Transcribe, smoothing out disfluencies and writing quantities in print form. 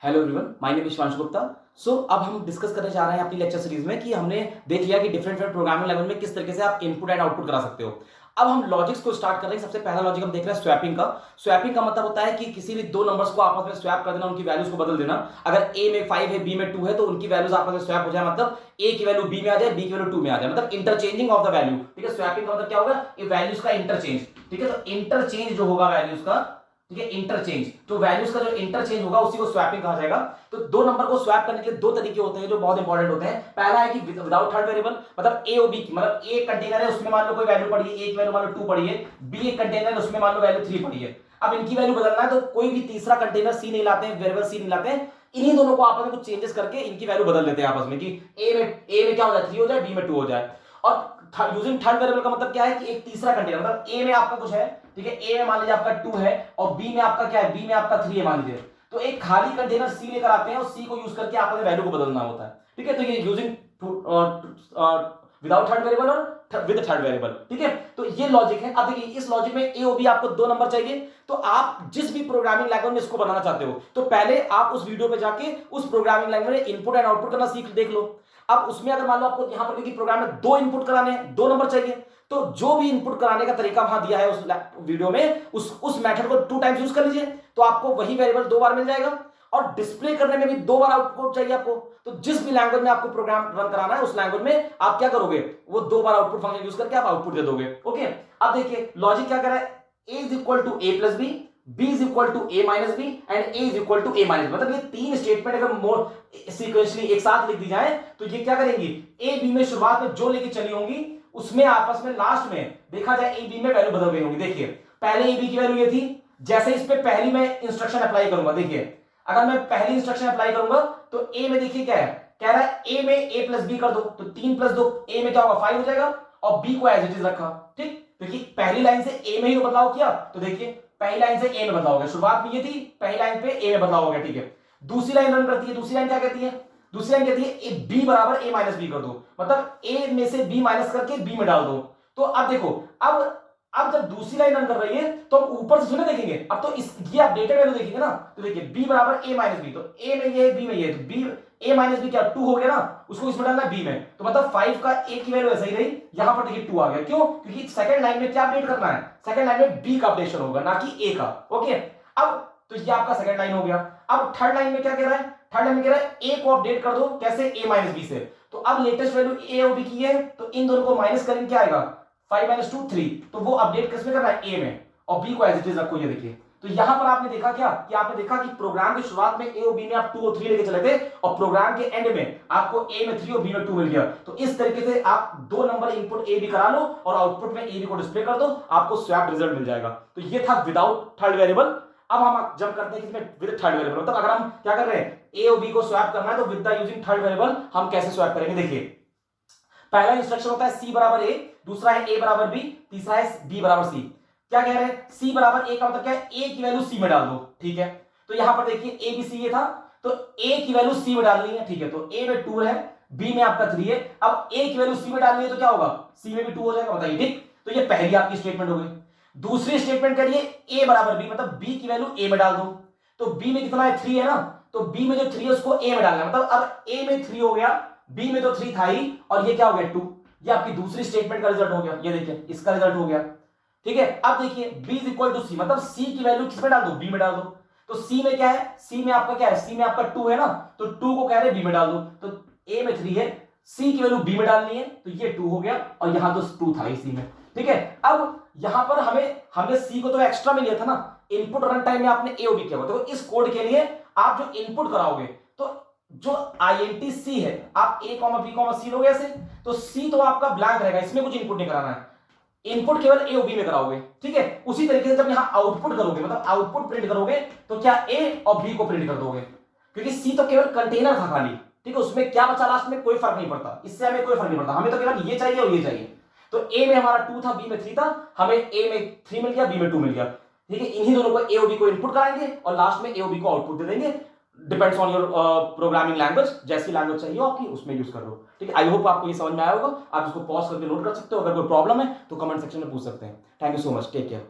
Hello everyone, my name is Shivanshu Gupta. अब हम discuss करने जा रहे हैं अपनी लेक्चर सीरीज में कि हमने देख लिया कि डिफरेंट प्रोग्रामिंग लैंग्वेज में किस तरीके से आप इनपुट एंड आउटपुट करा सकते हो। अब हम लॉजिक्स को स्टार्ट कर रहे हैं। सबसे पहला लॉजिक हम देख रहे हैं स्वैपिंग का। स्वैपिंग का मतलब होता है कि किसी भी दो नंबर्स को आपस में स्वैप कर देना, उनकी वैल्यूज को बदल देना। अगर ए में 5 है, बी में 2 है, तो उनकी वैल्यूज आपस में स्वैप हो जाए, मतलब ए की वैल्यू बी में आ जाए, बी की वैल्यू 2 में आ जाए, मतलब इंटरचेंजिंग ऑफ द वैल्यू। ठीक है, स्वैपिंग का मतलब क्या होगा? ये वैल्यूज का इंटरचेंज। ठीक है, तो इंटरचेंज जो होगा वैल्यूज का, ठीक है, इंटरचेंज, तो वैल्यूज का जो इंटरचेंज होगा उसी को स्वैपिंग कहा जाएगा। तो दो नंबर को स्वैप करने के लिए दो तरीके होते हैं जो बहुत इंपॉर्टेंट होते हैं। पहला है कि विदाउट थर्ड वेरिएबल, मतलब ए और बी की, मतलब ए कंटेनर है, उसमें मान लो कोई वैल्यू पड़ी है, ए की वैल्यू मान लो 2 पड़ी है, बी एक कंटेनर है, उसमें मान लो वैल्यू 3 पड़ी है। अब इनकी वैल्यू बदलना है तो कोई भी तीसरा कंटेनर सी नहीं लाते हैं, वेरिएबल सी नहीं लाते हैं, इन्हीं दोनों को आपस में कुछ चेंजेस करके इनकी वैल्यू बदल देते हैं आपस में, कि ए में क्या हो जाए 3 हो जाए, बी में 2 हो जाए। और यूजिंग थर्ड वेरिएबल का मतलब क्या है कि एक तीसरा कंटेनर, मतलब ए में आपका कुछ है, ठीक है, ए में मान लीजिए आपका 2 है और बी में आपका क्या है, बी में आपका 3 है मान लीजिए, तो एक खाली कंटेनर सी लेकर आते हैं और सी को यूज करके आपको वैल्यू को बदलना होता है। ठीक है, तो ये यूजिंग विदाउट थर्ड वेरिएबल और विद थर्ड वेरिएबल। ठीक है, तो ये लॉजिक है। अब देखिए इस लॉजिक में ए और बी आपको दो नंबर चाहिए, तो आप जिस भी प्रोग्रामिंग लैंग्वेज में इसको बनाना चाहते हो, तो पहले आप उस वीडियो पे जाके उस प्रोग्रामिंग लैंग्वेज में इनपुट एंड आउटपुट करना सीख देख लो। अब उसमें अगर मान लो आपको यहां पर देखिए प्रोग्राम में दो इनपुट कराने हैं, दो नंबर चाहिए, तो जो भी इनपुट कराने का तरीका वहां दिया है उस वीडियो में, उस मेथड को 2 टाइम्स यूज कर लीजिए, तो आपको वही वेरिएबल 2 बार मिल जाएगा। और डिस्प्ले करने में भी 2 बार आउटपुट चाहिए आपको, तो जिस भी लैंग्वेज में आपको प्रोग्राम रन कराना है उस लैंग्वेज में आप क्या करोगे, वो 2 बार आउटपुट फंक्शन यूज करके आप आउटपुट दे दोगे। ओके, अब देखिए लॉजिक क्या कर रहा है, a is equal to A plus B, b is equal to a minus B and a is equal to a minus B. मतलब ये तीन स्टेटमेंट अगर मोर सीक्वेंशियली एक साथ लिख दी जाए तो ये क्या करेंगी, a b में शुरुआत में जो लेके चली होंगी उसमें आपस में लास्ट में देखा जाए a b में वैल्यू बदल गई होंगी। देखिए पहले a b की वैल्यू ये थी, जैसे इस पे पहली मैं इंस्ट्रक्शन अप्लाई करूंगा, देखिए अगर मैं पहली इंस्ट्रक्शन अप्लाई करूंगा तो a में देखिए क्या है, कह रहा है a में a प्लस बी कर दो, तो 3 प्लस 2 a में क्या होगा 5 हो जाएगा, और b को एज इट इज रखा। ठीक, क्योंकि पहली लाइन से a में ही बदलाव किया, तो देखिए पहली लाइन से a में बदलाव हो गया, शुरुआत में ये थी, पहली लाइन पे a में बदलाव हो गया। ठीक है, दूसरी लाइन रन करती है, दूसरी लाइन क्या कहती है, दूसरी लाइन कहती है b बराबर a माइनस बी कर दो, मतलब a में से b माइनस करके b में डाल दो। तो अब देखो, अब जब दूसरी लाइन रन कर रही है तो हम ऊपर से सुने देखेंगे, अब तो इस ये अपडेटेड वैल्यू देखेंगे ना, तो देखिए b बराबर a माइनस बी, तो a में ये है, b में ये है, तो b a माइनस बी क्या 2 हो गया ना, उसको इसमें डालना है b में, तो मतलब 5 का a की वैल्यू ऐसे ही रही, यहां पर देखिए 2 आ गया। क्यों? क्योंकि सेकंड लाइन में क्या अपडेट करना है, सेकंड लाइन में b का अपडेशन होगा ना कि a का। ओके, अब तो ये आपका सेकंड लाइन हो गया। अब थर्ड लाइन में क्या कह रहा है, थर्ड लाइन में कह रहा है a को अपडेट कर दो, कैसे, a माइनस बी से, तो अब लेटेस्ट वैल्यू a और b की है, तो इन दोनों को माइनस करेंगे क्या आएगा 5 माइनस 2 3, तो वो अपडेट किस में करना है, a में, और b को एज इट इज रखो। ये देखिए, तो यहां पर आपने देखा क्या कि आपने देखा कि प्रोग्राम की शुरुआत में a और b में आप 2 और 3 लेके चले थे, और प्रोग्राम के एंड में आपको a में 3 और b में 2 मिल गया। तो इस तरीके से आप दो नंबर इनपुट a b करा लो और आउटपुट में a b को डिस्प्ले कर दो, आपको स्वैप रिजल्ट मिल जाएगा। तो ये था विदाउट थर्ड वेरिएबल। अब हम जंप करते हैं इसमें विद थर्ड वेरिएबल, मतलब अगर हम क्या कर रहे हैं, a और b को स्वैप करना है तो with the using third variable हम कैसे स्वैप करेंगे। देखिए पहला इंस्ट्रक्शन होता है c बराबर a, दूसरा है a बराबर b, तीसरा है b बराबर c। क्या कह रहे हैं, c बराबर a का मतलब क्या है, a की वैल्यू c में डाल दो। ठीक है, तो यहां पर देखिए a b c ये था, तो a की वैल्यू c में डालनी है। ठीक है, तो a में 2 है, b में आपका 3 है, अब a की वैल्यू c में डालनी है तो क्या होगा, c में भी 2 हो जाएगा, बताइए। ठीक, तो ये पहली आपकी स्टेटमेंट हो गई। दूसरी स्टेटमेंट करिए a बराबर b, मतलब b की वैल्यू a में डाल दो, तो b में कितना है 3 है ना, तो b में जो 3 है उसको a में डालना है, मतलब अब a में 3 हो गया, b में तो 3 था ही, और ये क्या हो गया 2, ये आपकी दूसरी स्टेटमेंट का रिजल्ट हो गया। ये देखिए इसका रिजल्ट हो गया। ठीक है, अब देखिए b इज इक्वल टू सी, मतलब c की वैल्यू किस में डाल दो, b में डाल दो, तो c में क्या है, c में आपका क्या है, c में आपका 2 है ना, तो 2 को कह रहे b में डाल दो, तो a में 3 है, c की वैल्यू b में डालनी है, तो ये 2 हो गया, और यहां तो 2 था ही c में। ठीक है, अब यहां पर हमने c को तो एक्स्ट्रा में लिया था ना, इनपुट रन टाइम में आपने a और b किया, तो इस कोड के लिए आप जो इनपुट कराओगे, तो जो INT C है, आप a, b, c लोगे ऐसे, तो c तो आपका ब्लैंक रहेगा, इसमें कुछ इनपुट नहीं कराना है, इनपुट केवल a और b में कराओगे। ठीक है, उसी तरीके से जब यहां आउटपुट करोगे, मतलब आउटपुट प्रिंट करोगे, तो क्या a और b को प्रिंट कर दोगे, क्योंकि c तो केवल कंटेनर था खाली। ठीक है, उसमें क्या बचा लास्ट में कोई फर्क नहीं पड़ता, इससे हमें कोई फर्क नहीं पड़ता, हमें तो केवल ये चाहिए और ये चाहिए। तो a में हमारा 2 था, b में 3 था, हमें a में 3 मिल गया, b में 2 मिल गया। ठीक है, इन्हीं दोनों को a और b को इनपुट कराएंगे और लास्ट में a और b को आउटपुट दे देंगे, depends on your programming language, जैसी लैंग्वेज चाहिए आपकी उसमें यूज कर लो। ठीक है, आई होप आपको ये समझ में आया होगा, आप इसको पॉज करके नोट कर सकते हो, अगर कोई प्रॉब्लम है तो कमेंट सेक्शन में पूछ सकते हैं। Thank you so much, take care.